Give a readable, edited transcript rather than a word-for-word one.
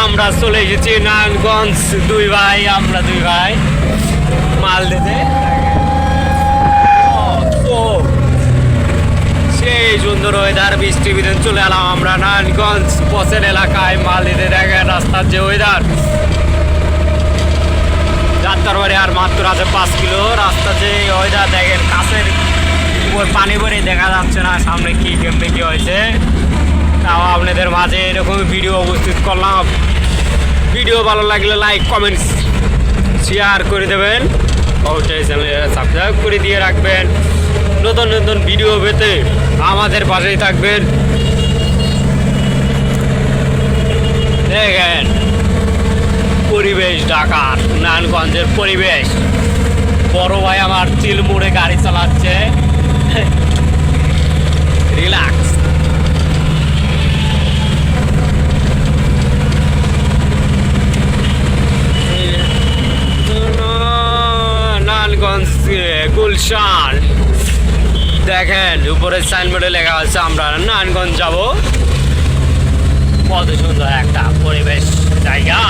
আমরা চলে এসেছি নারায়ণগঞ্জ দুই ভাই, আমরা দুই ভাই মাল দিতে। সেই সুন্দর ওয়েদার, বৃষ্টি বিদিন চলে এলাম আমরা নারায়ণগঞ্জ বসের এলাকায় মাল দিতে। দেখেন রাস্তার যে ওয়েদার, যাত্রার বাড়ি আর মাত্র আছে 5 কিলো। রাস্তা যে ওয়েদার দেখেন, কাছের উপর পানি ভরে দেখা যাচ্ছে না সামনে কি কেমনে কি হয়েছে। তাও আপনাদের মাঝে এরকম ভিডিও উপস্থিত করলাম। ভিডিও ভালো লাগলে লাইক কমেন্টস শেয়ার করে দেবেন, অবশ্যই চ্যানেলে সাবস্ক্রাইব করে দিয়ে রাখবেন। নতুন নতুন ভিডিও পেতে আমাদের পাশেই থাকবেন। দেখেন পরিবেশ, ঢাকার নারায়ণগঞ্জের পরিবেশ। বড় ভাই আমার চিল মোড়ে গাড়ি চালাচ্ছে, রিল্যাক্স। নারায়ণগঞ্জ গুলশান দেখেন উপরের সাইনবোর্ডে লেখা আছে আমরা নারায়ণগঞ্জ যাব। কত সুন্দর একটা পরিবেশ জায়গা।